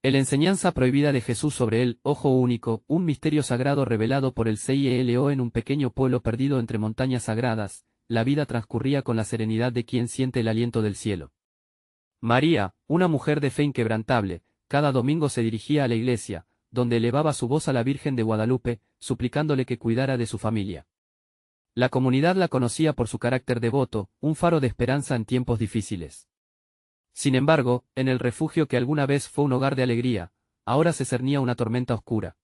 La enseñanza prohibida de Jesús sobre el ojo único, un misterio sagrado revelado por el CILO en un pequeño pueblo perdido entre montañas sagradas. La vida transcurría con la serenidad de quien siente el aliento del cielo. María, una mujer de fe inquebrantable, cada domingo se dirigía a la iglesia, donde elevaba su voz a la Virgen de Guadalupe, suplicándole que cuidara de su familia. La comunidad la conocía por su carácter devoto, un faro de esperanza en tiempos difíciles. Sin embargo, en el refugio que alguna vez fue un hogar de alegría, ahora se cernía una tormenta oscura.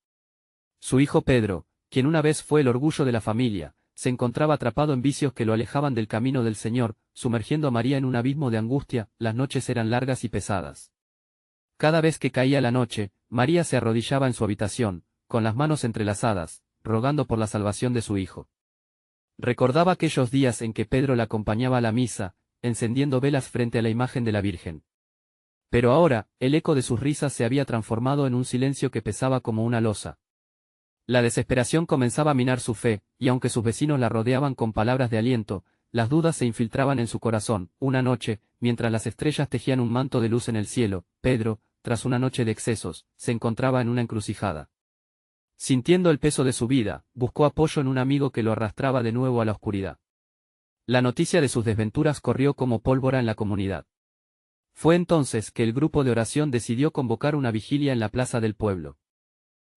Su hijo Pedro, quien una vez fue el orgullo de la familia, se encontraba atrapado en vicios que lo alejaban del camino del Señor, sumergiendo a María en un abismo de angustia. Las noches eran largas y pesadas. Cada vez que caía la noche, María se arrodillaba en su habitación, con las manos entrelazadas, rogando por la salvación de su hijo. Recordaba aquellos días en que Pedro la acompañaba a la misa, encendiendo velas frente a la imagen de la Virgen. Pero ahora, el eco de sus risas se había transformado en un silencio que pesaba como una losa. La desesperación comenzaba a minar su fe, y aunque sus vecinos la rodeaban con palabras de aliento, las dudas se infiltraban en su corazón. Una noche, mientras las estrellas tejían un manto de luz en el cielo, Pedro, tras una noche de excesos, se encontraba en una encrucijada. Sintiendo el peso de su vida, buscó apoyo en un amigo que lo arrastraba de nuevo a la oscuridad. La noticia de sus desventuras corrió como pólvora en la comunidad. Fue entonces que el grupo de oración decidió convocar una vigilia en la plaza del pueblo.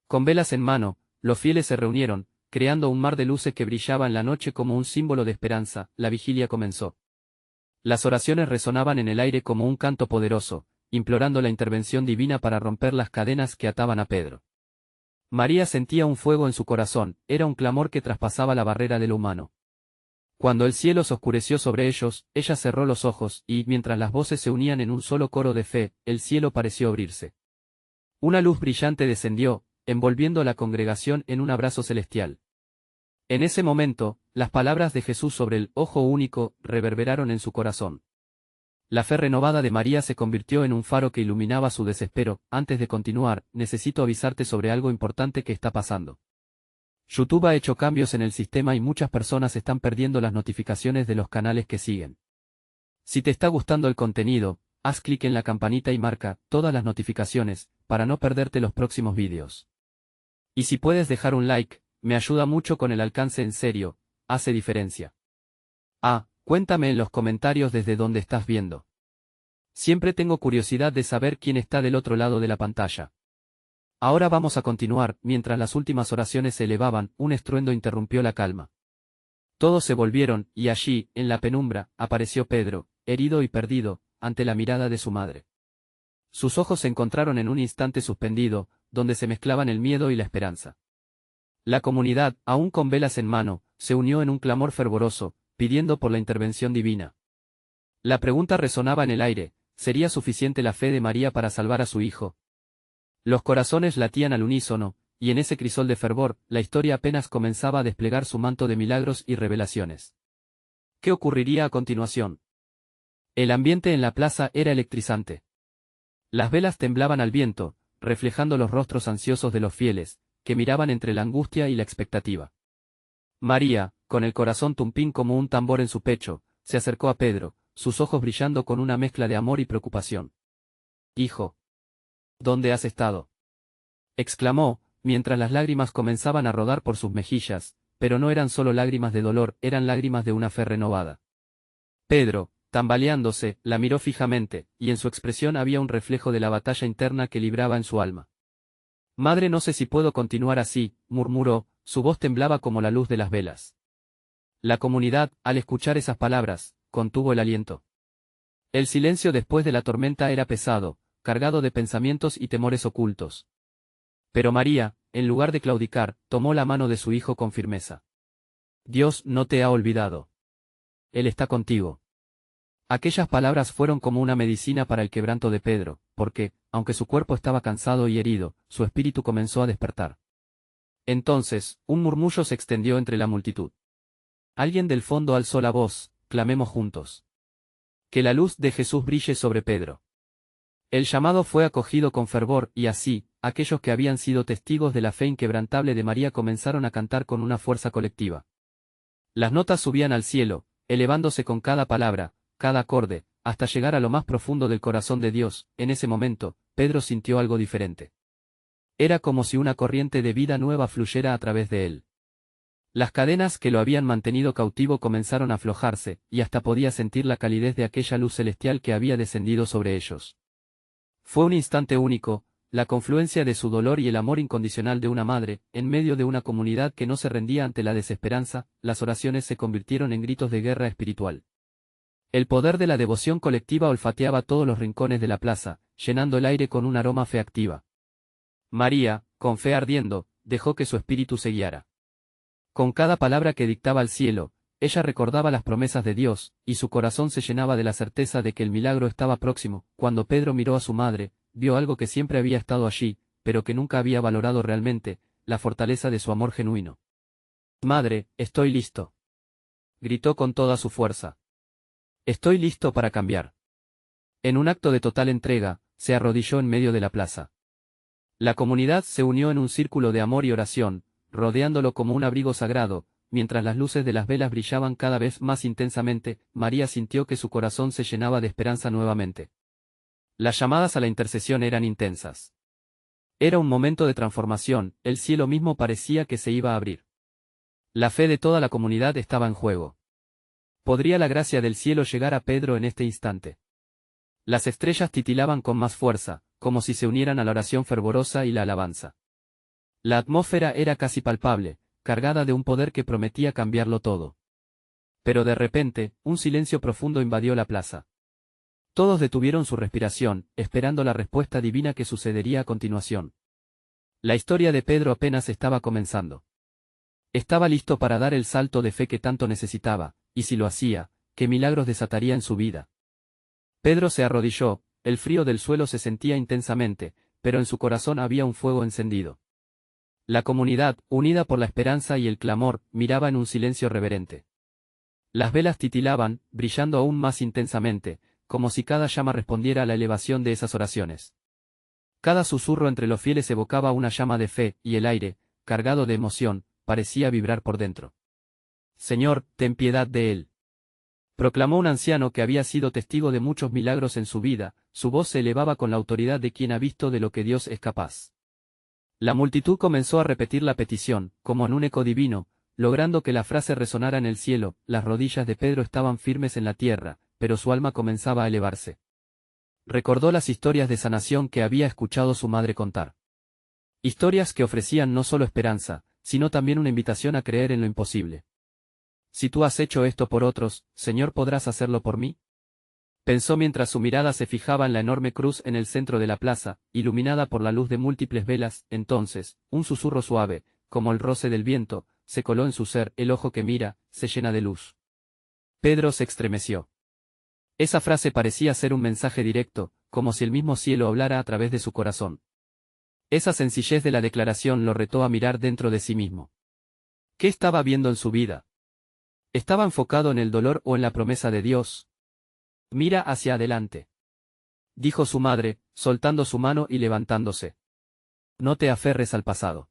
Con velas en mano, los fieles se reunieron, creando un mar de luces que brillaba en la noche como un símbolo de esperanza. La vigilia comenzó. Las oraciones resonaban en el aire como un canto poderoso, implorando la intervención divina para romper las cadenas que ataban a Pedro. María sentía un fuego en su corazón, era un clamor que traspasaba la barrera de lo humano. Cuando el cielo se oscureció sobre ellos, ella cerró los ojos, y, mientras las voces se unían en un solo coro de fe, el cielo pareció abrirse. Una luz brillante descendió, envolviendo a la congregación en un abrazo celestial. En ese momento, las palabras de Jesús sobre el ojo único reverberaron en su corazón. La fe renovada de María se convirtió en un faro que iluminaba su desespero. Antes de continuar, necesito avisarte sobre algo importante que está pasando. YouTube ha hecho cambios en el sistema y muchas personas están perdiendo las notificaciones de los canales que siguen. Si te está gustando el contenido, haz clic en la campanita y marca todas las notificaciones, para no perderte los próximos vídeos. Y si puedes dejar un like, me ayuda mucho con el alcance. En serio, hace diferencia. Cuéntame en los comentarios desde dónde estás viendo. Siempre tengo curiosidad de saber quién está del otro lado de la pantalla. Ahora vamos a continuar. Mientras las últimas oraciones se elevaban, un estruendo interrumpió la calma. Todos se volvieron, y allí, en la penumbra, apareció Pedro, herido y perdido, ante la mirada de su madre. Sus ojos se encontraron en un instante suspendido, donde se mezclaban el miedo y la esperanza. La comunidad, aún con velas en mano, se unió en un clamor fervoroso, pidiendo por la intervención divina. La pregunta resonaba en el aire: ¿sería suficiente la fe de María para salvar a su hijo? Los corazones latían al unísono, y en ese crisol de fervor, la historia apenas comenzaba a desplegar su manto de milagros y revelaciones. ¿Qué ocurriría a continuación? El ambiente en la plaza era electrizante. Las velas temblaban al viento, reflejando los rostros ansiosos de los fieles, que miraban entre la angustia y la expectativa. María, con el corazón tumpín como un tambor en su pecho, se acercó a Pedro, sus ojos brillando con una mezcla de amor y preocupación. «Hijo, ¿dónde has estado?», exclamó, mientras las lágrimas comenzaban a rodar por sus mejillas, pero no eran solo lágrimas de dolor, eran lágrimas de una fe renovada. Pedro, tambaleándose, la miró fijamente, y en su expresión había un reflejo de la batalla interna que libraba en su alma. «Madre, no sé si puedo continuar así», murmuró, su voz temblaba como la luz de las velas. La comunidad, al escuchar esas palabras, contuvo el aliento. El silencio después de la tormenta era pesado, cargado de pensamientos y temores ocultos. Pero María, en lugar de claudicar, tomó la mano de su hijo con firmeza. «Dios no te ha olvidado. Él está contigo». Aquellas palabras fueron como una medicina para el quebranto de Pedro, porque, aunque su cuerpo estaba cansado y herido, su espíritu comenzó a despertar. Entonces, un murmullo se extendió entre la multitud. Alguien del fondo alzó la voz: «Clamemos juntos. Que la luz de Jesús brille sobre Pedro». El llamado fue acogido con fervor, y así, aquellos que habían sido testigos de la fe inquebrantable de María comenzaron a cantar con una fuerza colectiva. Las notas subían al cielo, elevándose con cada palabra, cada acorde, hasta llegar a lo más profundo del corazón de Dios. En ese momento, Pedro sintió algo diferente. Era como si una corriente de vida nueva fluyera a través de él. Las cadenas que lo habían mantenido cautivo comenzaron a aflojarse, y hasta podía sentir la calidez de aquella luz celestial que había descendido sobre ellos. Fue un instante único, la confluencia de su dolor y el amor incondicional de una madre, en medio de una comunidad que no se rendía ante la desesperanza. Las oraciones se convirtieron en gritos de guerra espiritual. El poder de la devoción colectiva olfateaba todos los rincones de la plaza, llenando el aire con un aroma fe activa. María, con fe ardiendo, dejó que su espíritu se guiara. Con cada palabra que dictaba el cielo, ella recordaba las promesas de Dios, y su corazón se llenaba de la certeza de que el milagro estaba próximo. Cuando Pedro miró a su madre, vio algo que siempre había estado allí, pero que nunca había valorado realmente, la fortaleza de su amor genuino. «Madre, estoy listo», gritó con toda su fuerza. «Estoy listo para cambiar». En un acto de total entrega, se arrodilló en medio de la plaza. La comunidad se unió en un círculo de amor y oración, rodeándolo como un abrigo sagrado. Mientras las luces de las velas brillaban cada vez más intensamente, María sintió que su corazón se llenaba de esperanza nuevamente. Las llamadas a la intercesión eran intensas. Era un momento de transformación, el cielo mismo parecía que se iba a abrir. La fe de toda la comunidad estaba en juego. ¿Podría la gracia del cielo llegar a Pedro en este instante? Las estrellas titilaban con más fuerza, como si se unieran a la oración fervorosa y la alabanza. La atmósfera era casi palpable, cargada de un poder que prometía cambiarlo todo. Pero de repente, un silencio profundo invadió la plaza. Todos detuvieron su respiración, esperando la respuesta divina que sucedería a continuación. La historia de Pedro apenas estaba comenzando. Estaba listo para dar el salto de fe que tanto necesitaba, y si lo hacía, ¿qué milagros desataría en su vida? Pedro se arrodilló, el frío del suelo se sentía intensamente, pero en su corazón había un fuego encendido. La comunidad, unida por la esperanza y el clamor, miraba en un silencio reverente. Las velas titilaban, brillando aún más intensamente, como si cada llama respondiera a la elevación de esas oraciones. Cada susurro entre los fieles evocaba una llama de fe, y el aire, cargado de emoción, parecía vibrar por dentro. «Señor, ten piedad de él», proclamó un anciano que había sido testigo de muchos milagros en su vida. Su voz se elevaba con la autoridad de quien ha visto de lo que Dios es capaz. La multitud comenzó a repetir la petición, como en un eco divino, logrando que la frase resonara en el cielo. Las rodillas de Pedro estaban firmes en la tierra, pero su alma comenzaba a elevarse. Recordó las historias de sanación que había escuchado su madre contar. Historias que ofrecían no solo esperanza, sino también una invitación a creer en lo imposible. «Si tú has hecho esto por otros, Señor, ¿podrás hacerlo por mí?», pensó mientras su mirada se fijaba en la enorme cruz en el centro de la plaza, iluminada por la luz de múltiples velas. Entonces, un susurro suave, como el roce del viento, se coló en su ser. «El ojo que mira, se llena de luz». Pedro se estremeció. Esa frase parecía ser un mensaje directo, como si el mismo cielo hablara a través de su corazón. Esa sencillez de la declaración lo retó a mirar dentro de sí mismo. ¿Qué estaba viendo en su vida? ¿Estaba enfocado en el dolor o en la promesa de Dios? «Mira hacia adelante», dijo su madre, soltando su mano y levantándose. «No te aferres al pasado.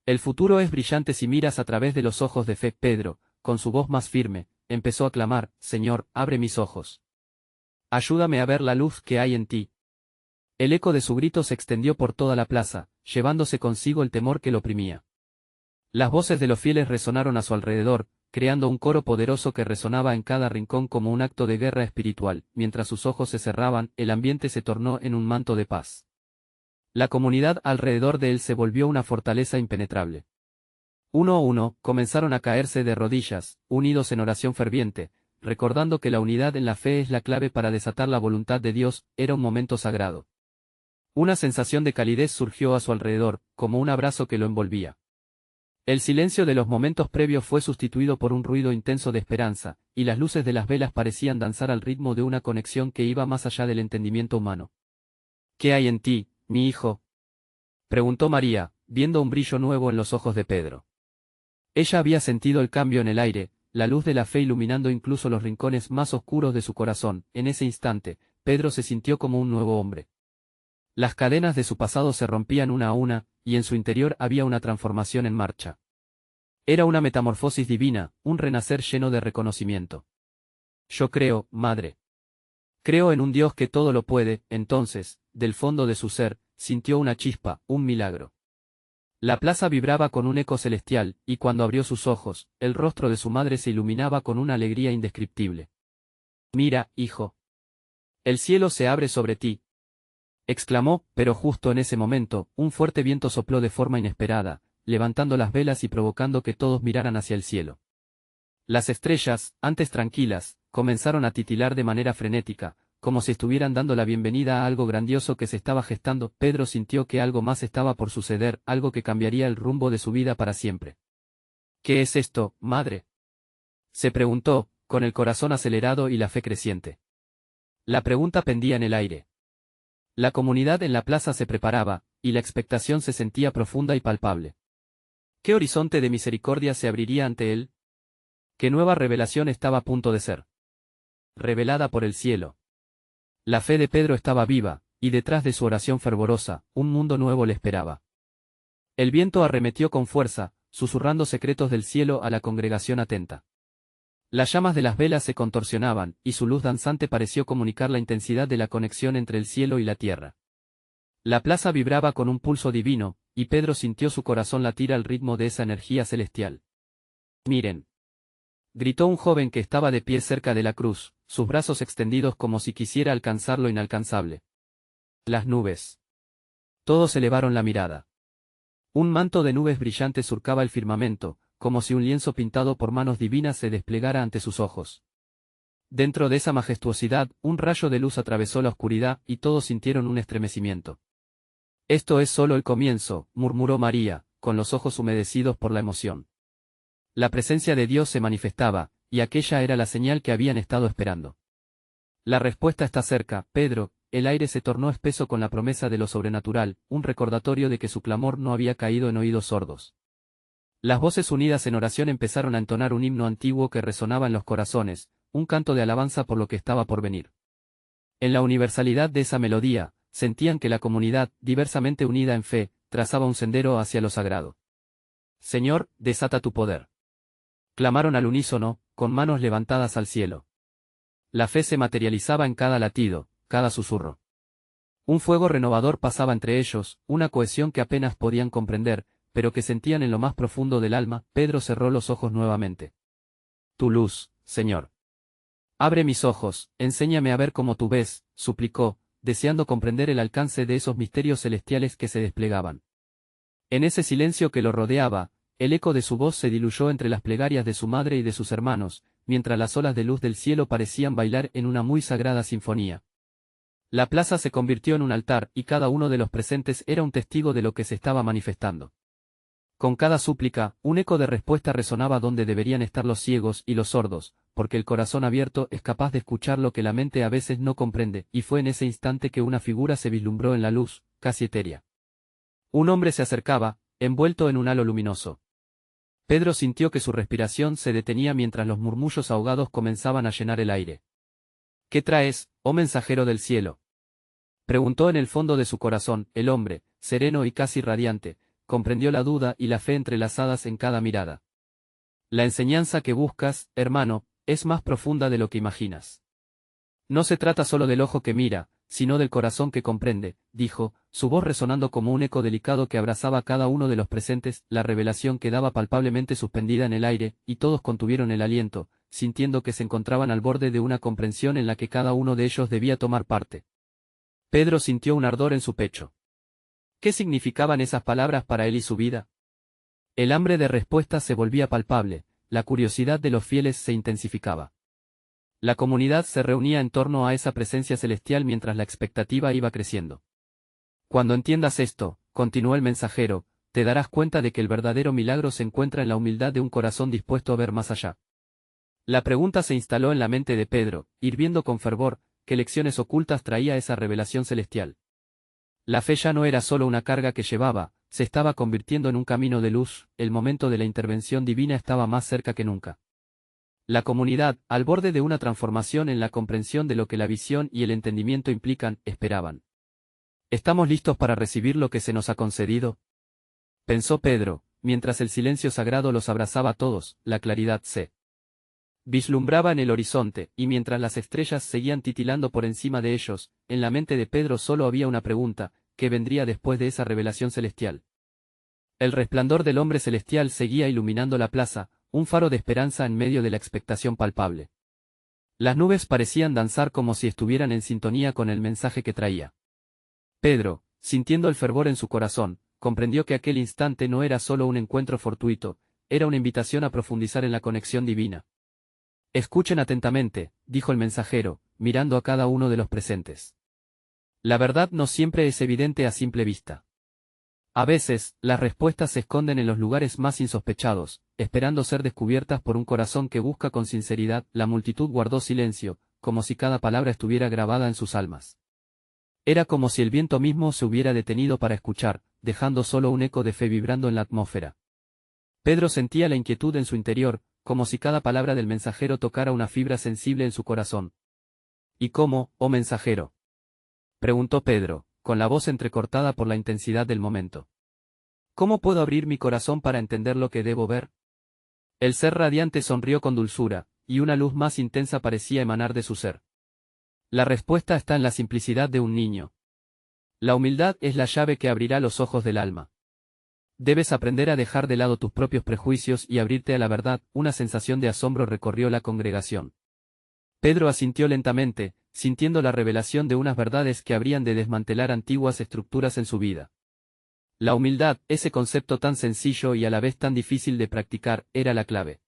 El futuro es brillante si miras a través de los ojos de fe». Pedro, con su voz más firme, empezó a clamar: «Señor, abre mis ojos. Ayúdame a ver la luz que hay en ti». El eco de su grito se extendió por toda la plaza, llevándose consigo el temor que lo oprimía. Las voces de los fieles resonaron a su alrededor, creando un coro poderoso que resonaba en cada rincón como un acto de guerra espiritual. Mientras sus ojos se cerraban, el ambiente se tornó en un manto de paz. La comunidad alrededor de él se volvió una fortaleza impenetrable. Uno a uno, comenzaron a caerse de rodillas, unidos en oración ferviente, recordando que la unidad en la fe es la clave para desatar la voluntad de Dios. Era un momento sagrado. Una sensación de calidez surgió a su alrededor, como un abrazo que lo envolvía. El silencio de los momentos previos fue sustituido por un ruido intenso de esperanza, y las luces de las velas parecían danzar al ritmo de una conexión que iba más allá del entendimiento humano. «¿Qué hay en ti, mi hijo?», preguntó María, viendo un brillo nuevo en los ojos de Pedro. Ella había sentido el cambio en el aire, la luz de la fe iluminando incluso los rincones más oscuros de su corazón. En ese instante, Pedro se sintió como un nuevo hombre. Las cadenas de su pasado se rompían una a una, y en su interior había una transformación en marcha. Era una metamorfosis divina, un renacer lleno de reconocimiento. «Yo creo, madre. Creo en un Dios que todo lo puede». Entonces, del fondo de su ser, sintió una chispa, un milagro. La plaza vibraba con un eco celestial, y cuando abrió sus ojos, el rostro de su madre se iluminaba con una alegría indescriptible. «Mira, hijo. El cielo se abre sobre ti», exclamó, pero justo en ese momento, un fuerte viento sopló de forma inesperada, levantando las velas y provocando que todos miraran hacia el cielo. Las estrellas, antes tranquilas, comenzaron a titilar de manera frenética, como si estuvieran dando la bienvenida a algo grandioso que se estaba gestando. Pedro sintió que algo más estaba por suceder, algo que cambiaría el rumbo de su vida para siempre. «¿Qué es esto, madre?», se preguntó, con el corazón acelerado y la fe creciente. La pregunta pendía en el aire. La comunidad en la plaza se preparaba, y la expectación se sentía profunda y palpable. ¿Qué horizonte de misericordia se abriría ante él? ¿Qué nueva revelación estaba a punto de ser revelada por el cielo? La fe de Pedro estaba viva, y detrás de su oración fervorosa, un mundo nuevo le esperaba. El viento arremetió con fuerza, susurrando secretos del cielo a la congregación atenta. Las llamas de las velas se contorsionaban, y su luz danzante pareció comunicar la intensidad de la conexión entre el cielo y la tierra. La plaza vibraba con un pulso divino, y Pedro sintió su corazón latir al ritmo de esa energía celestial. «Miren», gritó un joven que estaba de pie cerca de la cruz, sus brazos extendidos como si quisiera alcanzar lo inalcanzable. Las nubes. Todos elevaron la mirada. Un manto de nubes brillantes surcaba el firmamento, como si un lienzo pintado por manos divinas se desplegara ante sus ojos. Dentro de esa majestuosidad, un rayo de luz atravesó la oscuridad y todos sintieron un estremecimiento. «Esto es solo el comienzo», murmuró María, con los ojos humedecidos por la emoción. La presencia de Dios se manifestaba, y aquella era la señal que habían estado esperando. «La respuesta está cerca, Pedro». El aire se tornó espeso con la promesa de lo sobrenatural, un recordatorio de que su clamor no había caído en oídos sordos. Las voces unidas en oración empezaron a entonar un himno antiguo que resonaba en los corazones, un canto de alabanza por lo que estaba por venir. En la universalidad de esa melodía, sentían que la comunidad, diversamente unida en fe, trazaba un sendero hacia lo sagrado. «Señor, desata tu poder», clamaron al unísono, con manos levantadas al cielo. La fe se materializaba en cada latido, cada susurro. Un fuego renovador pasaba entre ellos, una cohesión que apenas podían comprender, pero que sentían en lo más profundo del alma. Pedro cerró los ojos nuevamente. «Tu luz, Señor. Abre mis ojos, enséñame a ver como tú ves», suplicó, deseando comprender el alcance de esos misterios celestiales que se desplegaban. En ese silencio que lo rodeaba, el eco de su voz se diluyó entre las plegarias de su madre y de sus hermanos, mientras las olas de luz del cielo parecían bailar en una muy sagrada sinfonía. La plaza se convirtió en un altar y cada uno de los presentes era un testigo de lo que se estaba manifestando. Con cada súplica, un eco de respuesta resonaba donde deberían estar los ciegos y los sordos, porque el corazón abierto es capaz de escuchar lo que la mente a veces no comprende, y fue en ese instante que una figura se vislumbró en la luz, casi etérea. Un hombre se acercaba, envuelto en un halo luminoso. Pedro sintió que su respiración se detenía mientras los murmullos ahogados comenzaban a llenar el aire. «¿Qué traes, oh mensajero del cielo?», preguntó en el fondo de su corazón. El hombre, sereno y casi radiante, comprendió la duda y la fe entrelazadas en cada mirada. «La enseñanza que buscas, hermano, es más profunda de lo que imaginas. No se trata solo del ojo que mira, sino del corazón que comprende», dijo, su voz resonando como un eco delicado que abrazaba a cada uno de los presentes. La revelación quedaba palpablemente suspendida en el aire, y todos contuvieron el aliento, sintiendo que se encontraban al borde de una comprensión en la que cada uno de ellos debía tomar parte. Pedro sintió un ardor en su pecho. ¿Qué significaban esas palabras para él y su vida? El hambre de respuestas se volvía palpable, la curiosidad de los fieles se intensificaba. La comunidad se reunía en torno a esa presencia celestial mientras la expectativa iba creciendo. «Cuando entiendas esto», continuó el mensajero, «te darás cuenta de que el verdadero milagro se encuentra en la humildad de un corazón dispuesto a ver más allá». La pregunta se instaló en la mente de Pedro, hirviendo con fervor, ¿qué lecciones ocultas traía esa revelación celestial? La fe ya no era solo una carga que llevaba, se estaba convirtiendo en un camino de luz. El momento de la intervención divina estaba más cerca que nunca. La comunidad, al borde de una transformación en la comprensión de lo que la visión y el entendimiento implican, esperaban. «¿Estamos listos para recibir lo que se nos ha concedido?», pensó Pedro, mientras el silencio sagrado los abrazaba a todos. La claridad se Vislumbraba en el horizonte, y mientras las estrellas seguían titilando por encima de ellos, en la mente de Pedro solo había una pregunta: ¿qué vendría después de esa revelación celestial? El resplandor del hombre celestial seguía iluminando la plaza, un faro de esperanza en medio de la expectación palpable. Las nubes parecían danzar como si estuvieran en sintonía con el mensaje que traía. Pedro, sintiendo el fervor en su corazón, comprendió que aquel instante no era solo un encuentro fortuito, era una invitación a profundizar en la conexión divina. Escuchen atentamente, dijo el mensajero, mirando a cada uno de los presentes. La verdad no siempre es evidente a simple vista. A veces, las respuestas se esconden en los lugares más insospechados, esperando ser descubiertas por un corazón que busca con sinceridad. La multitud guardó silencio, como si cada palabra estuviera grabada en sus almas. Era como si el viento mismo se hubiera detenido para escuchar, dejando solo un eco de fe vibrando en la atmósfera. Pedro sentía la inquietud en su interior, como si cada palabra del mensajero tocara una fibra sensible en su corazón. ¿Y cómo, oh mensajero?, preguntó Pedro, con la voz entrecortada por la intensidad del momento. ¿Cómo puedo abrir mi corazón para entender lo que debo ver? El ser radiante sonrió con dulzura, y una luz más intensa parecía emanar de su ser. La respuesta está en la simplicidad de un niño. La humildad es la llave que abrirá los ojos del alma. Debes aprender a dejar de lado tus propios prejuicios y abrirte a la verdad. Una sensación de asombro recorrió la congregación. Pedro asintió lentamente, sintiendo la revelación de unas verdades que habrían de desmantelar antiguas estructuras en su vida. La humildad, ese concepto tan sencillo y a la vez tan difícil de practicar, era la clave.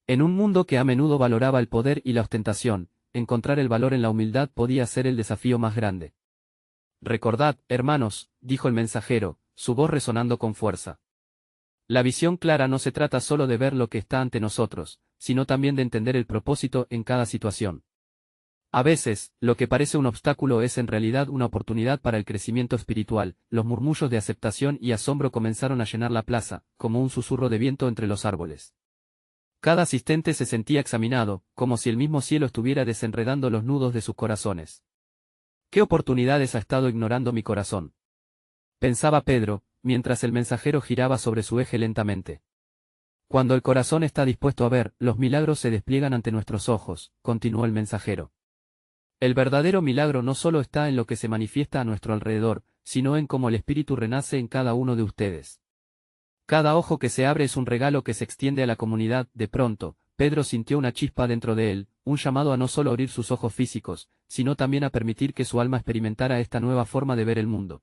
En un mundo que a menudo valoraba el poder y la ostentación, encontrar el valor en la humildad podía ser el desafío más grande. Recordad, hermanos, dijo el mensajero, su voz resonando con fuerza. La visión clara no se trata solo de ver lo que está ante nosotros, sino también de entender el propósito en cada situación. A veces, lo que parece un obstáculo es en realidad una oportunidad para el crecimiento espiritual. Los murmullos de aceptación y asombro comenzaron a llenar la plaza, como un susurro de viento entre los árboles. Cada asistente se sentía examinado, como si el mismo cielo estuviera desenredando los nudos de sus corazones. ¿Qué oportunidades ha estado ignorando mi corazón?, pensaba Pedro, mientras el mensajero giraba sobre su eje lentamente. Cuando el corazón está dispuesto a ver, los milagros se despliegan ante nuestros ojos, continuó el mensajero. El verdadero milagro no solo está en lo que se manifiesta a nuestro alrededor, sino en cómo el Espíritu renace en cada uno de ustedes. Cada ojo que se abre es un regalo que se extiende a la comunidad. De pronto, Pedro sintió una chispa dentro de él, un llamado a no solo abrir sus ojos físicos, sino también a permitir que su alma experimentara esta nueva forma de ver el mundo.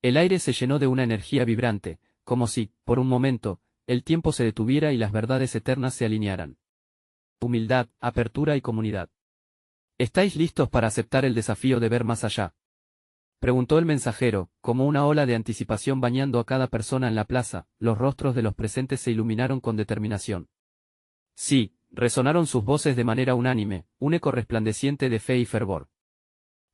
El aire se llenó de una energía vibrante, como si, por un momento, el tiempo se detuviera y las verdades eternas se alinearan. Humildad, apertura y comunidad. ¿Estáis listos para aceptar el desafío de ver más allá?, preguntó el mensajero, como una ola de anticipación bañando a cada persona en la plaza. Los rostros de los presentes se iluminaron con determinación. Sí, resonaron sus voces de manera unánime, un eco resplandeciente de fe y fervor.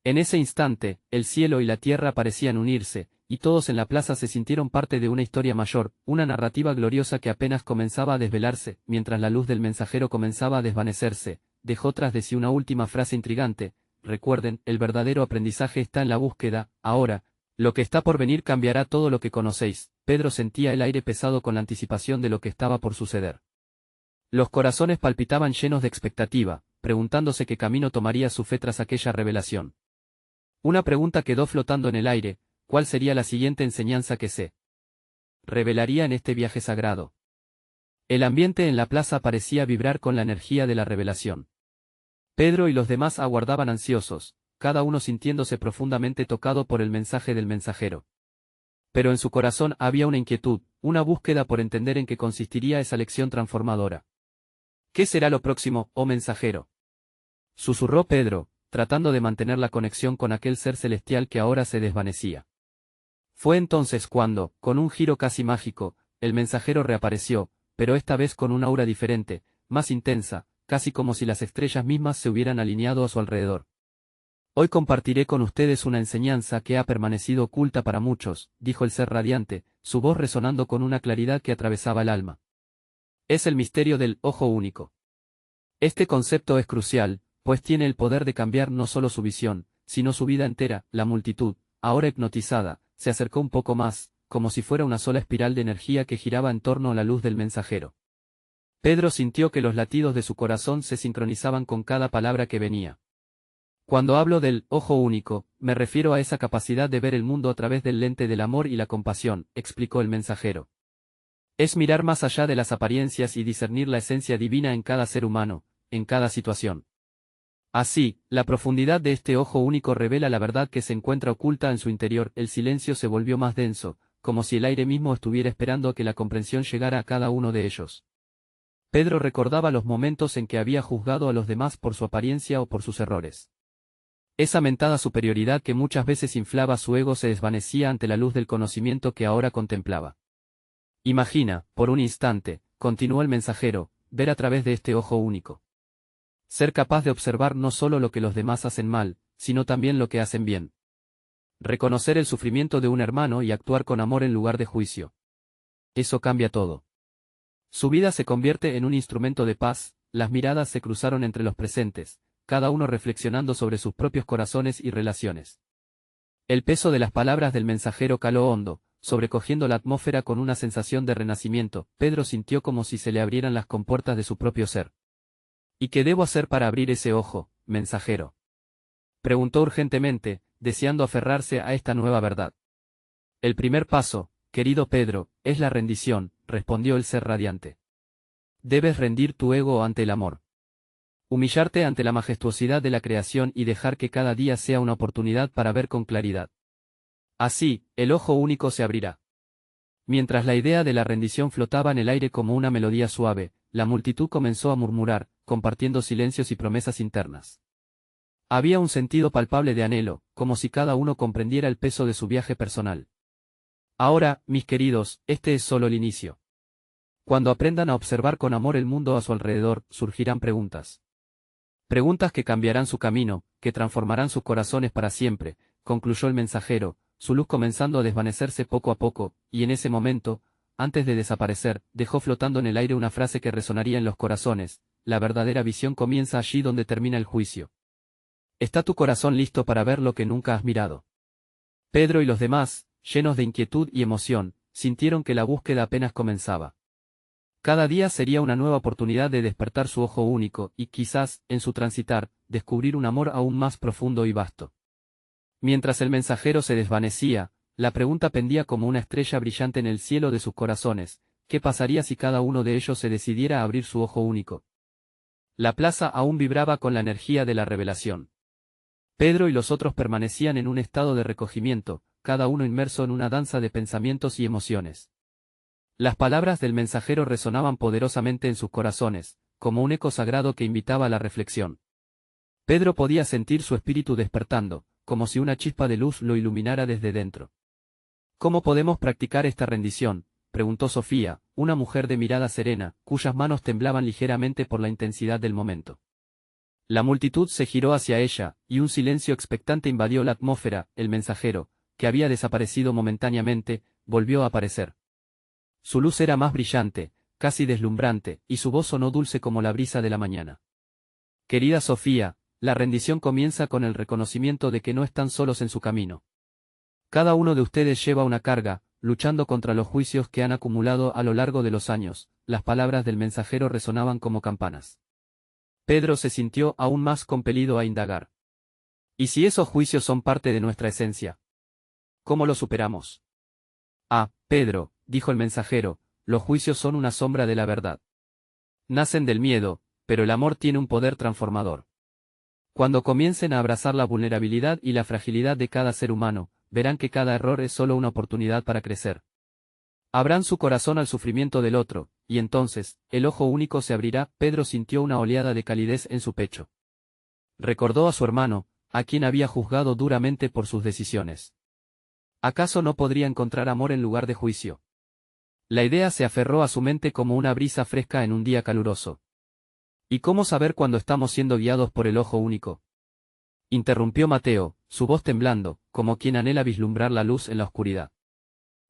En ese instante, el cielo y la tierra parecían unirse, y todos en la plaza se sintieron parte de una historia mayor, una narrativa gloriosa que apenas comenzaba a desvelarse. Mientras la luz del mensajero comenzaba a desvanecerse, dejó tras de sí una última frase intrigante: recuerden, el verdadero aprendizaje está en la búsqueda. Ahora, lo que está por venir cambiará todo lo que conocéis. Pedro sentía el aire pesado con la anticipación de lo que estaba por suceder. Los corazones palpitaban llenos de expectativa, preguntándose qué camino tomaría su fe tras aquella revelación. Una pregunta quedó flotando en el aire: ¿cuál sería la siguiente enseñanza que se revelaría en este viaje sagrado? El ambiente en la plaza parecía vibrar con la energía de la revelación. Pedro y los demás aguardaban ansiosos, cada uno sintiéndose profundamente tocado por el mensaje del mensajero. Pero en su corazón había una inquietud, una búsqueda por entender en qué consistiría esa lección transformadora. ¿Qué será lo próximo, oh mensajero?, susurró Pedro, tratando de mantener la conexión con aquel ser celestial que ahora se desvanecía. Fue entonces cuando, con un giro casi mágico, el mensajero reapareció, pero esta vez con una aura diferente, más intensa, casi como si las estrellas mismas se hubieran alineado a su alrededor. Hoy compartiré con ustedes una enseñanza que ha permanecido oculta para muchos, dijo el ser radiante, su voz resonando con una claridad que atravesaba el alma. Es el misterio del ojo único. Este concepto es crucial, pues tiene el poder de cambiar no solo su visión, sino su vida entera. La multitud, ahora hipnotizada, se acercó un poco más, como si fuera una sola espiral de energía que giraba en torno a la luz del mensajero. Pedro sintió que los latidos de su corazón se sincronizaban con cada palabra que venía. Cuando hablo del ojo único, me refiero a esa capacidad de ver el mundo a través del lente del amor y la compasión, explicó el mensajero. Es mirar más allá de las apariencias y discernir la esencia divina en cada ser humano, en cada situación. Así, la profundidad de este ojo único revela la verdad que se encuentra oculta en su interior. El silencio se volvió más denso, como si el aire mismo estuviera esperando a que la comprensión llegara a cada uno de ellos. Pedro recordaba los momentos en que había juzgado a los demás por su apariencia o por sus errores. Esa mentada superioridad que muchas veces inflaba su ego se desvanecía ante la luz del conocimiento que ahora contemplaba. Imagina, por un instante, continuó el mensajero, ver a través de este ojo único. Ser capaz de observar no solo lo que los demás hacen mal, sino también lo que hacen bien. Reconocer el sufrimiento de un hermano y actuar con amor en lugar de juicio. Eso cambia todo. Su vida se convierte en un instrumento de paz. Las miradas se cruzaron entre los presentes, cada uno reflexionando sobre sus propios corazones y relaciones. El peso de las palabras del mensajero caló hondo, sobrecogiendo la atmósfera con una sensación de renacimiento. Pedro sintió como si se le abrieran las compuertas de su propio ser. ¿Y qué debo hacer para abrir ese ojo, mensajero?, preguntó urgentemente, deseando aferrarse a esta nueva verdad. El primer paso, querido Pedro, es la rendición, respondió el ser radiante. Debes rendir tu ego ante el amor. Humillarte ante la majestuosidad de la creación y dejar que cada día sea una oportunidad para ver con claridad. Así, el ojo único se abrirá. Mientras la idea de la rendición flotaba en el aire como una melodía suave, la multitud comenzó a murmurar, compartiendo silencios y promesas internas. Había un sentido palpable de anhelo, como si cada uno comprendiera el peso de su viaje personal. Ahora, mis queridos, este es solo el inicio. Cuando aprendan a observar con amor el mundo a su alrededor, surgirán preguntas. Preguntas que cambiarán su camino, que transformarán sus corazones para siempre, concluyó el mensajero, su luz comenzando a desvanecerse poco a poco, y en ese momento, antes de desaparecer, dejó flotando en el aire una frase que resonaría en los corazones: la verdadera visión comienza allí donde termina el juicio. ¿Está tu corazón listo para ver lo que nunca has mirado? Pedro y los demás, llenos de inquietud y emoción, sintieron que la búsqueda apenas comenzaba. Cada día sería una nueva oportunidad de despertar su ojo único y, quizás, en su transitar, descubrir un amor aún más profundo y vasto. Mientras el mensajero se desvanecía, la pregunta pendía como una estrella brillante en el cielo de sus corazones: ¿qué pasaría si cada uno de ellos se decidiera a abrir su ojo único? La plaza aún vibraba con la energía de la revelación. Pedro y los otros permanecían en un estado de recogimiento, cada uno inmerso en una danza de pensamientos y emociones. Las palabras del mensajero resonaban poderosamente en sus corazones, como un eco sagrado que invitaba a la reflexión. Pedro podía sentir su espíritu despertando, como si una chispa de luz lo iluminara desde dentro. ¿Cómo podemos practicar esta rendición?, preguntó Sofía, una mujer de mirada serena, cuyas manos temblaban ligeramente por la intensidad del momento. La multitud se giró hacia ella, y un silencio expectante invadió la atmósfera. El mensajero, que había desaparecido momentáneamente, volvió a aparecer. Su luz era más brillante, casi deslumbrante, y su voz sonó dulce como la brisa de la mañana. Querida Sofía, la rendición comienza con el reconocimiento de que no están solos en su camino. Cada uno de ustedes lleva una carga, luchando contra los juicios que han acumulado a lo largo de los años. Las palabras del mensajero resonaban como campanas. Pedro se sintió aún más compelido a indagar. ¿Y si esos juicios son parte de nuestra esencia? ¿Cómo los superamos? Ah, Pedro, dijo el mensajero, los juicios son una sombra de la verdad. Nacen del miedo, pero el amor tiene un poder transformador. Cuando comiencen a abrazar la vulnerabilidad y la fragilidad de cada ser humano, verán que cada error es solo una oportunidad para crecer. Abran su corazón al sufrimiento del otro, y entonces, el ojo único se abrirá. Pedro sintió una oleada de calidez en su pecho. Recordó a su hermano, a quien había juzgado duramente por sus decisiones. ¿Acaso no podría encontrar amor en lugar de juicio? La idea se aferró a su mente como una brisa fresca en un día caluroso. ¿Y cómo saber cuando estamos siendo guiados por el ojo único?, interrumpió Mateo, su voz temblando, como quien anhela vislumbrar la luz en la oscuridad.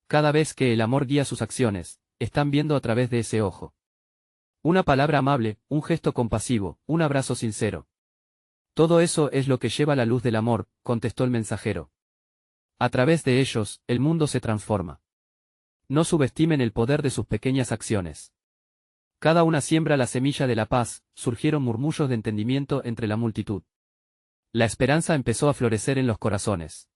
Cada vez que el amor guía sus acciones, están viendo a través de ese ojo. Una palabra amable, un gesto compasivo, un abrazo sincero. Todo eso es lo que lleva la luz del amor, contestó el mensajero. A través de ellos, el mundo se transforma. No subestimen el poder de sus pequeñas acciones. Cada una siembra la semilla de la paz, surgieron murmullos de entendimiento entre la multitud. La esperanza empezó a florecer en los corazones.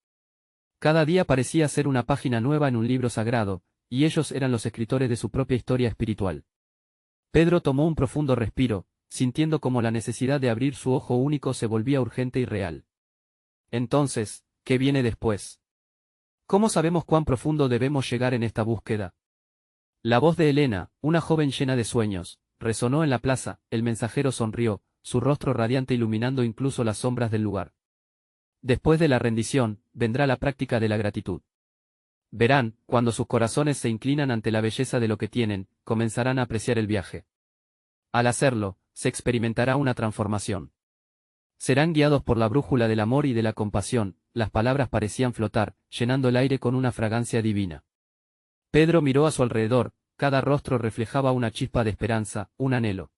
Cada día parecía ser una página nueva en un libro sagrado, y ellos eran los escritores de su propia historia espiritual. Pedro tomó un profundo respiro, sintiendo como la necesidad de abrir su ojo único se volvía urgente y real. Entonces, ¿qué viene después? ¿Cómo sabemos cuán profundo debemos llegar en esta búsqueda? La voz de Helena, una joven llena de sueños, resonó en la plaza. El mensajero sonrió, su rostro radiante iluminando incluso las sombras del lugar. Después de la rendición, vendrá la práctica de la gratitud. Verán, cuando sus corazones se inclinan ante la belleza de lo que tienen, comenzarán a apreciar el viaje. Al hacerlo, se experimentará una transformación. Serán guiados por la brújula del amor y de la compasión. Las palabras parecían flotar, llenando el aire con una fragancia divina. Pedro miró a su alrededor, cada rostro reflejaba una chispa de esperanza, un anhelo.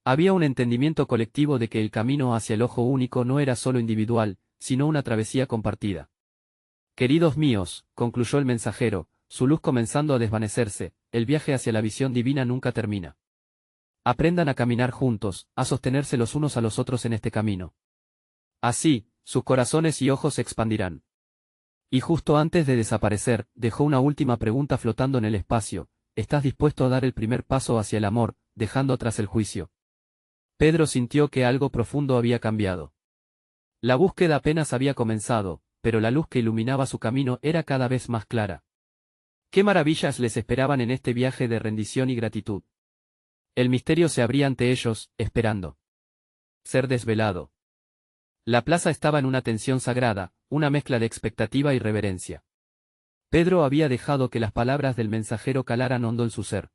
Había un entendimiento colectivo de que el camino hacia el ojo único no era solo individual, sino una travesía compartida. Queridos míos, concluyó el mensajero, su luz comenzando a desvanecerse, el viaje hacia la visión divina nunca termina. Aprendan a caminar juntos, a sostenerse los unos a los otros en este camino. Así, sus corazones y ojos se expandirán. Y justo antes de desaparecer, dejó una última pregunta flotando en el espacio: ¿estás dispuesto a dar el primer paso hacia el amor, dejando atrás el juicio? Pedro sintió que algo profundo había cambiado. La búsqueda apenas había comenzado, pero la luz que iluminaba su camino era cada vez más clara. ¿Qué maravillas les esperaban en este viaje de rendición y gratitud? El misterio se abría ante ellos, esperando ser desvelado. La plaza estaba en una tensión sagrada, una mezcla de expectativa y reverencia. Pedro había dejado que las palabras del mensajero calaran hondo en su ser.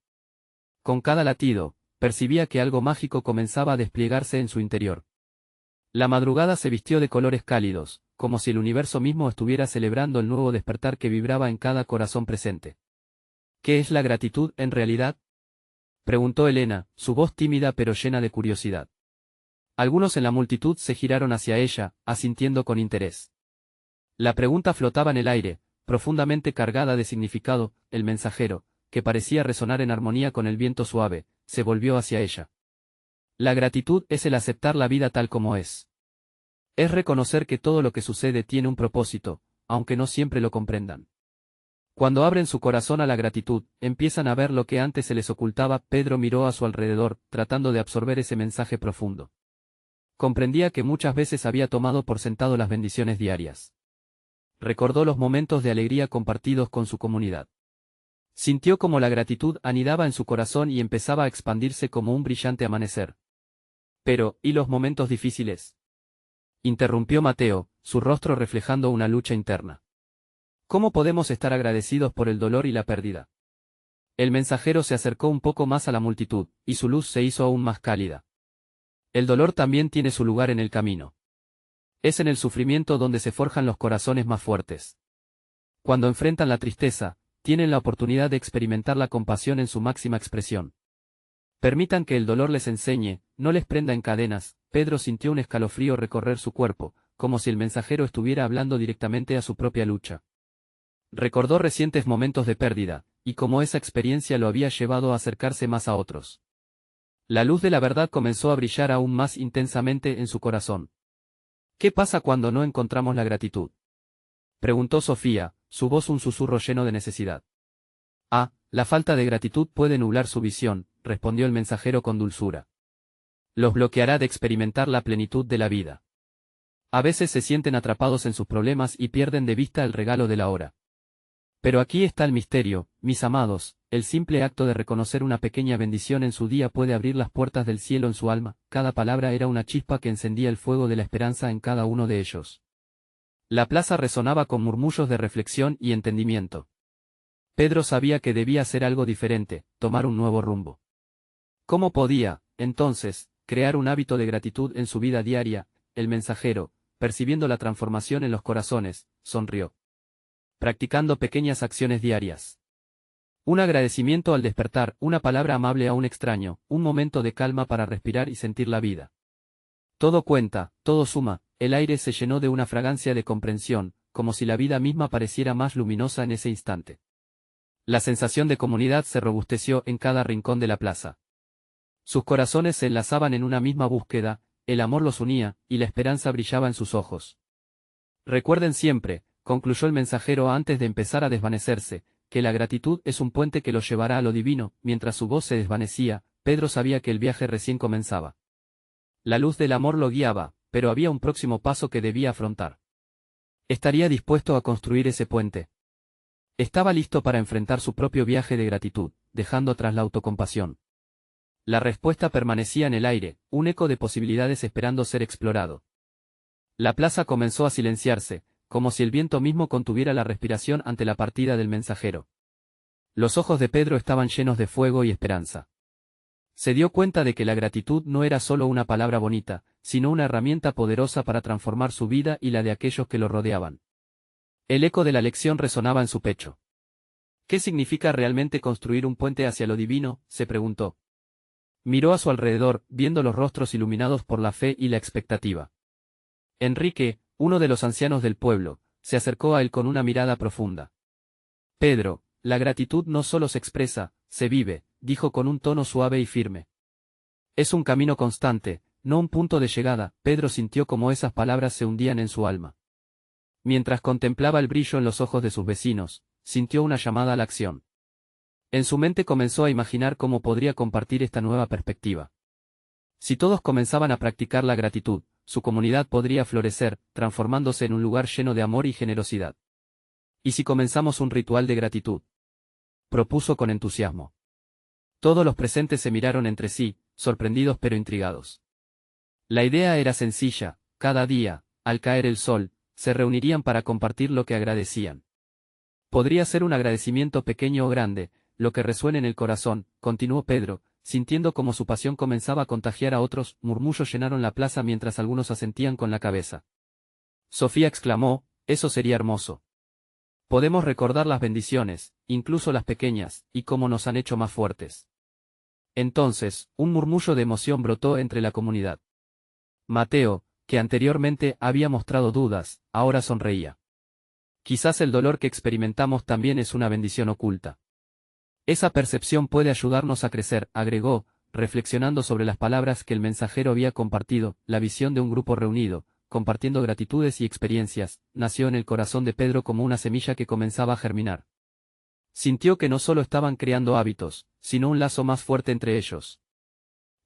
Con cada latido, percibía que algo mágico comenzaba a desplegarse en su interior. La madrugada se vistió de colores cálidos, como si el universo mismo estuviera celebrando el nuevo despertar que vibraba en cada corazón presente. ¿Qué es la gratitud en realidad?, preguntó Helena, su voz tímida pero llena de curiosidad. Algunos en la multitud se giraron hacia ella, asintiendo con interés. La pregunta flotaba en el aire, profundamente cargada de significado. El mensajero, que parecía resonar en armonía con el viento suave, se volvió hacia ella. La gratitud es el aceptar la vida tal como es. Es reconocer que todo lo que sucede tiene un propósito, aunque no siempre lo comprendan. Cuando abren su corazón a la gratitud, empiezan a ver lo que antes se les ocultaba. Pedro miró a su alrededor, tratando de absorber ese mensaje profundo. Comprendía que muchas veces había tomado por sentado las bendiciones diarias. Recordó los momentos de alegría compartidos con su comunidad. Sintió como la gratitud anidaba en su corazón y empezaba a expandirse como un brillante amanecer. Pero, ¿y los momentos difíciles?, interrumpió Mateo, su rostro reflejando una lucha interna. ¿Cómo podemos estar agradecidos por el dolor y la pérdida? El mensajero se acercó un poco más a la multitud, y su luz se hizo aún más cálida. El dolor también tiene su lugar en el camino. Es en el sufrimiento donde se forjan los corazones más fuertes. Cuando enfrentan la tristeza, tienen la oportunidad de experimentar la compasión en su máxima expresión. Permitan que el dolor les enseñe, no les prenda en cadenas. Pedro sintió un escalofrío recorrer su cuerpo, como si el mensajero estuviera hablando directamente a su propia lucha. Recordó recientes momentos de pérdida, y cómo esa experiencia lo había llevado a acercarse más a otros. La luz de la verdad comenzó a brillar aún más intensamente en su corazón. ¿Qué pasa cuando no encontramos la gratitud?, preguntó Sofía, su voz un susurro lleno de necesidad. La falta de gratitud puede nublar su visión, respondió el mensajero con dulzura. Los bloqueará de experimentar la plenitud de la vida. A veces se sienten atrapados en sus problemas y pierden de vista el regalo de la hora. Pero aquí está el misterio, mis amados: el simple acto de reconocer una pequeña bendición en su día puede abrir las puertas del cielo en su alma. Cada palabra era una chispa que encendía el fuego de la esperanza en cada uno de ellos. La plaza resonaba con murmullos de reflexión y entendimiento. Pedro sabía que debía hacer algo diferente, tomar un nuevo rumbo. ¿Cómo podía, entonces, crear un hábito de gratitud en su vida diaria? El mensajero, percibiendo la transformación en los corazones, sonrió. Practicando pequeñas acciones diarias. Un agradecimiento al despertar, una palabra amable a un extraño, un momento de calma para respirar y sentir la vida. Todo cuenta, todo suma. El aire se llenó de una fragancia de comprensión, como si la vida misma pareciera más luminosa en ese instante. La sensación de comunidad se robusteció en cada rincón de la plaza. Sus corazones se enlazaban en una misma búsqueda, el amor los unía, y la esperanza brillaba en sus ojos. Recuerden siempre, concluyó el mensajero antes de empezar a desvanecerse, que la gratitud es un puente que los llevará a lo divino. Mientras su voz se desvanecía, Pedro sabía que el viaje recién comenzaba. La luz del amor lo guiaba, pero había un próximo paso que debía afrontar. ¿Estaría dispuesto a construir ese puente? Estaba listo para enfrentar su propio viaje de gratitud, dejando atrás la autocompasión. La respuesta permanecía en el aire, un eco de posibilidades esperando ser explorado. La plaza comenzó a silenciarse, como si el viento mismo contuviera la respiración ante la partida del mensajero. Los ojos de Pedro estaban llenos de fuego y esperanza. Se dio cuenta de que la gratitud no era solo una palabra bonita, sino una herramienta poderosa para transformar su vida y la de aquellos que lo rodeaban. El eco de la lección resonaba en su pecho. ¿Qué significa realmente construir un puente hacia lo divino?, se preguntó. Miró a su alrededor, viendo los rostros iluminados por la fe y la expectativa. Enrique, uno de los ancianos del pueblo, se acercó a él con una mirada profunda. Pedro, la gratitud no solo se expresa, se vive, dijo con un tono suave y firme. Es un camino constante, no un punto de llegada. Pedro sintió como esas palabras se hundían en su alma. Mientras contemplaba el brillo en los ojos de sus vecinos, sintió una llamada a la acción. En su mente comenzó a imaginar cómo podría compartir esta nueva perspectiva. Si todos comenzaban a practicar la gratitud, su comunidad podría florecer, transformándose en un lugar lleno de amor y generosidad. ¿Y si comenzamos un ritual de gratitud?, propuso con entusiasmo. Todos los presentes se miraron entre sí, sorprendidos pero intrigados. La idea era sencilla: cada día, al caer el sol, se reunirían para compartir lo que agradecían. Podría ser un agradecimiento pequeño o grande, lo que resuene en el corazón, continuó Pedro, sintiendo como su pasión comenzaba a contagiar a otros. Murmullos llenaron la plaza mientras algunos asentían con la cabeza. Sofía exclamó: eso sería hermoso. Podemos recordar las bendiciones, incluso las pequeñas, y cómo nos han hecho más fuertes. Entonces, un murmullo de emoción brotó entre la comunidad. Mateo, que anteriormente había mostrado dudas, ahora sonreía. Quizás el dolor que experimentamos también es una bendición oculta. Esa percepción puede ayudarnos a crecer, agregó, reflexionando sobre las palabras que el mensajero había compartido. La visión de un grupo reunido, compartiendo gratitudes y experiencias, nació en el corazón de Pedro como una semilla que comenzaba a germinar. Sintió que no solo estaban creando hábitos, sino un lazo más fuerte entre ellos.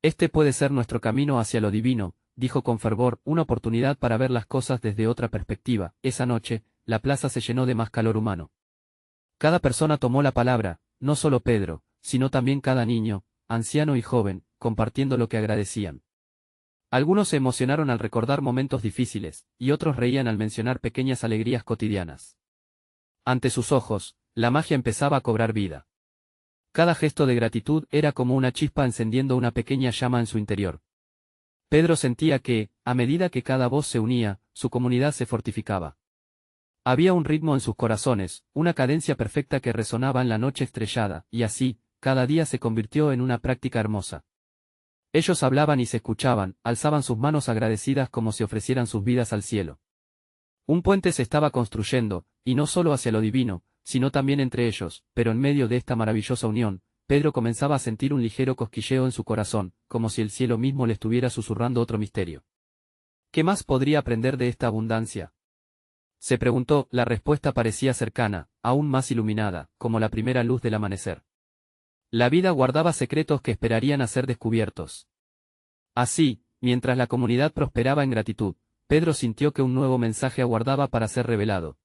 Este puede ser nuestro camino hacia lo divino, dijo con fervor, una oportunidad para ver las cosas desde otra perspectiva. Esa noche, la plaza se llenó de más calor humano. Cada persona tomó la palabra, no solo Pedro, sino también cada niño, anciano y joven, compartiendo lo que agradecían. Algunos se emocionaron al recordar momentos difíciles, y otros reían al mencionar pequeñas alegrías cotidianas. Ante sus ojos, la magia empezaba a cobrar vida. Cada gesto de gratitud era como una chispa encendiendo una pequeña llama en su interior. Pedro sentía que, a medida que cada voz se unía, su comunidad se fortificaba. Había un ritmo en sus corazones, una cadencia perfecta que resonaba en la noche estrellada, y así, cada día se convirtió en una práctica hermosa. Ellos hablaban y se escuchaban, alzaban sus manos agradecidas como si ofrecieran sus vidas al cielo. Un puente se estaba construyendo, y no solo hacia lo divino, sino también entre ellos, pero en medio de esta maravillosa unión, Pedro comenzaba a sentir un ligero cosquilleo en su corazón, como si el cielo mismo le estuviera susurrando otro misterio. ¿Qué más podría aprender de esta abundancia?, se preguntó. La respuesta parecía cercana, aún más iluminada, como la primera luz del amanecer. La vida guardaba secretos que esperarían a ser descubiertos. Así, mientras la comunidad prosperaba en gratitud, Pedro sintió que un nuevo mensaje aguardaba para ser revelado.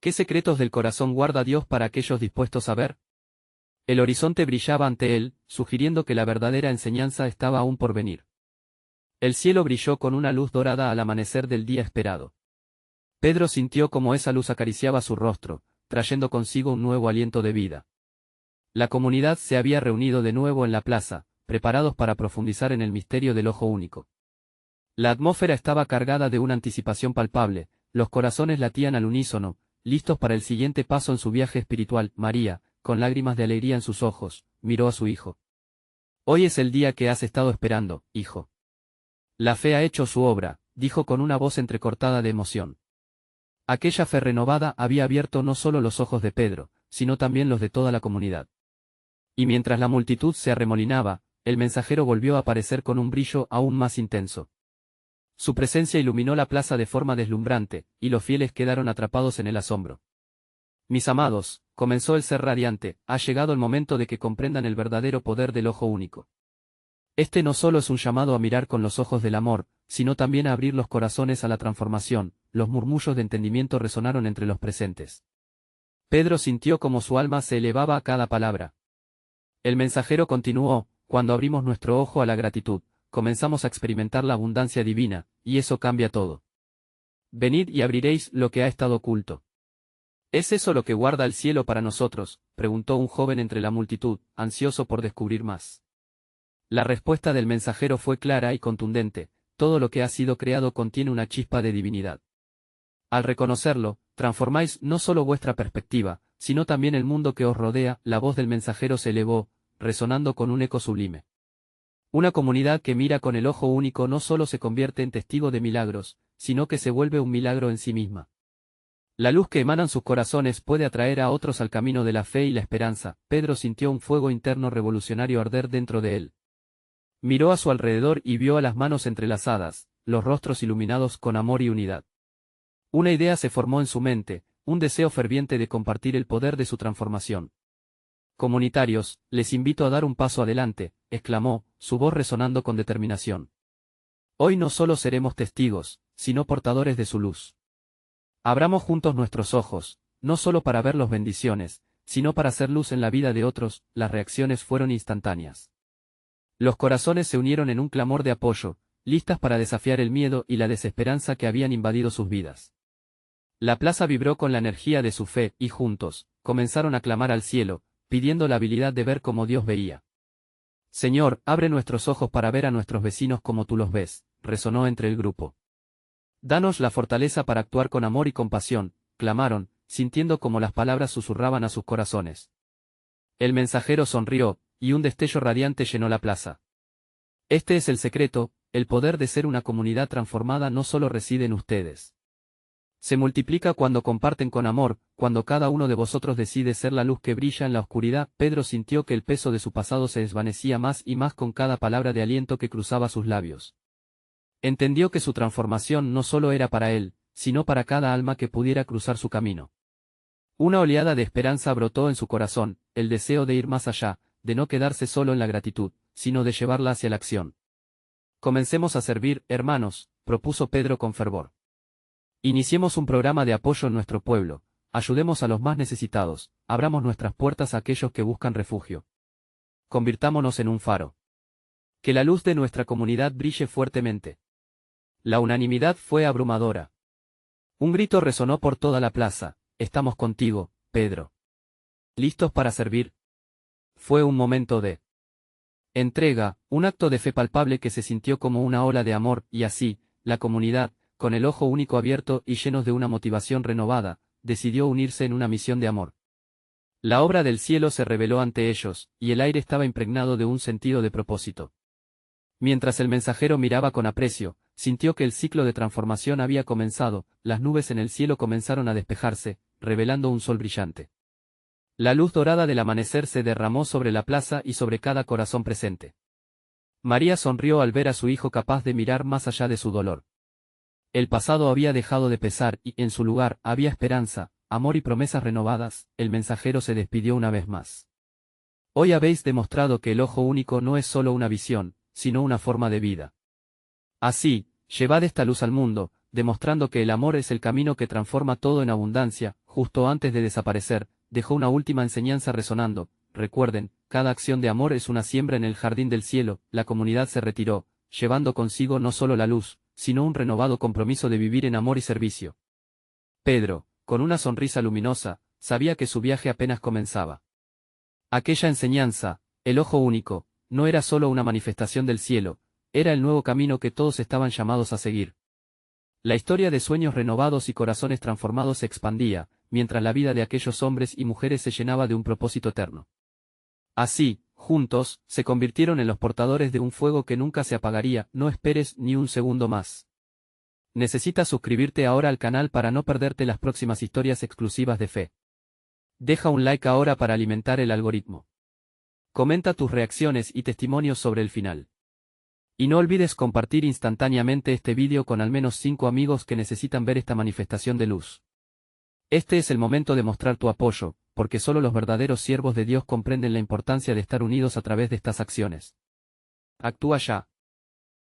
¿Qué secretos del corazón guarda Dios para aquellos dispuestos a ver? El horizonte brillaba ante él, sugiriendo que la verdadera enseñanza estaba aún por venir. El cielo brilló con una luz dorada al amanecer del día esperado. Pedro sintió como esa luz acariciaba su rostro, trayendo consigo un nuevo aliento de vida. La comunidad se había reunido de nuevo en la plaza, preparados para profundizar en el misterio del ojo único. La atmósfera estaba cargada de una anticipación palpable, los corazones latían al unísono, listos para el siguiente paso en su viaje espiritual. María, con lágrimas de alegría en sus ojos, miró a su hijo. Hoy es el día que has estado esperando, hijo. La fe ha hecho su obra, dijo con una voz entrecortada de emoción. Aquella fe renovada había abierto no solo los ojos de Pedro, sino también los de toda la comunidad. Y mientras la multitud se arremolinaba, el mensajero volvió a aparecer con un brillo aún más intenso. Su presencia iluminó la plaza de forma deslumbrante, y los fieles quedaron atrapados en el asombro. Mis amados, comenzó el ser radiante, ha llegado el momento de que comprendan el verdadero poder del ojo único. Este no solo es un llamado a mirar con los ojos del amor, sino también a abrir los corazones a la transformación. Los murmullos de entendimiento resonaron entre los presentes. Pedro sintió como su alma se elevaba a cada palabra. El mensajero continuó: cuando abrimos nuestro ojo a la gratitud, comenzamos a experimentar la abundancia divina, y eso cambia todo. Venid y abriréis lo que ha estado oculto. ¿Es eso lo que guarda el cielo para nosotros?, preguntó un joven entre la multitud, ansioso por descubrir más. La respuesta del mensajero fue clara y contundente: todo lo que ha sido creado contiene una chispa de divinidad. Al reconocerlo, transformáis no solo vuestra perspectiva, sino también el mundo que os rodea. La voz del mensajero se elevó, resonando con un eco sublime. Una comunidad que mira con el ojo único no solo se convierte en testigo de milagros, sino que se vuelve un milagro en sí misma. La luz que emanan sus corazones puede atraer a otros al camino de la fe y la esperanza. Pedro sintió un fuego interno revolucionario arder dentro de él. Miró a su alrededor y vio a las manos entrelazadas, los rostros iluminados con amor y unidad. Una idea se formó en su mente, un deseo ferviente de compartir el poder de su transformación. Comunitarios, les invito a dar un paso adelante, exclamó, su voz resonando con determinación. Hoy no solo seremos testigos, sino portadores de su luz. Abramos juntos nuestros ojos, no solo para ver las bendiciones, sino para hacer luz en la vida de otros. Las reacciones fueron instantáneas. Los corazones se unieron en un clamor de apoyo, listas para desafiar el miedo y la desesperanza que habían invadido sus vidas. La plaza vibró con la energía de su fe, y juntos, comenzaron a clamar al cielo, pidiendo la habilidad de ver como Dios veía. Señor, abre nuestros ojos para ver a nuestros vecinos como tú los ves, resonó entre el grupo. Danos la fortaleza para actuar con amor y compasión, clamaron, sintiendo como las palabras susurraban a sus corazones. El mensajero sonrió, y un destello radiante llenó la plaza. Este es el secreto: el poder de ser una comunidad transformada no solo reside en ustedes. Se multiplica cuando comparten con amor, cuando cada uno de vosotros decide ser la luz que brilla en la oscuridad. Pedro sintió que el peso de su pasado se desvanecía más y más con cada palabra de aliento que cruzaba sus labios. Entendió que su transformación no solo era para él, sino para cada alma que pudiera cruzar su camino. Una oleada de esperanza brotó en su corazón, el deseo de ir más allá, de no quedarse solo en la gratitud, sino de llevarla hacia la acción. Comencemos a servir, hermanos, propuso Pedro con fervor. Iniciemos un programa de apoyo en nuestro pueblo, ayudemos a los más necesitados, abramos nuestras puertas a aquellos que buscan refugio. Convirtámonos en un faro. Que la luz de nuestra comunidad brille fuertemente. La unanimidad fue abrumadora. Un grito resonó por toda la plaza: estamos contigo, Pedro. ¿Listos para servir? Fue un momento de entrega, un acto de fe palpable que se sintió como una ola de amor, y así, la comunidad, con el ojo único abierto y llenos de una motivación renovada, decidió unirse en una misión de amor. La obra del cielo se reveló ante ellos, y el aire estaba impregnado de un sentido de propósito. Mientras el mensajero miraba con aprecio, sintió que el ciclo de transformación había comenzado. Las nubes en el cielo comenzaron a despejarse, revelando un sol brillante. La luz dorada del amanecer se derramó sobre la plaza y sobre cada corazón presente. María sonrió al ver a su hijo capaz de mirar más allá de su dolor. El pasado había dejado de pesar y, en su lugar, había esperanza, amor y promesas renovadas. El mensajero se despidió una vez más. Hoy habéis demostrado que el ojo único no es solo una visión, sino una forma de vida. Así, llevad esta luz al mundo, demostrando que el amor es el camino que transforma todo en abundancia. Justo antes de desaparecer, dejó una última enseñanza resonando: recuerden, cada acción de amor es una siembra en el jardín del cielo. La comunidad se retiró, llevando consigo no solo la luz, sino un renovado compromiso de vivir en amor y servicio. Pedro, con una sonrisa luminosa, sabía que su viaje apenas comenzaba. Aquella enseñanza, el ojo único, no era solo una manifestación del cielo, era el nuevo camino que todos estaban llamados a seguir. La historia de sueños renovados y corazones transformados se expandía, mientras la vida de aquellos hombres y mujeres se llenaba de un propósito eterno. Así, juntos, se convirtieron en los portadores de un fuego que nunca se apagaría. No esperes ni un segundo más. Necesitas suscribirte ahora al canal para no perderte las próximas historias exclusivas de fe. Deja un like ahora para alimentar el algoritmo. Comenta tus reacciones y testimonios sobre el final. Y no olvides compartir instantáneamente este vídeo con al menos 5 amigos que necesitan ver esta manifestación de luz. Este es el momento de mostrar tu apoyo, porque solo los verdaderos siervos de Dios comprenden la importancia de estar unidos a través de estas acciones. Actúa ya.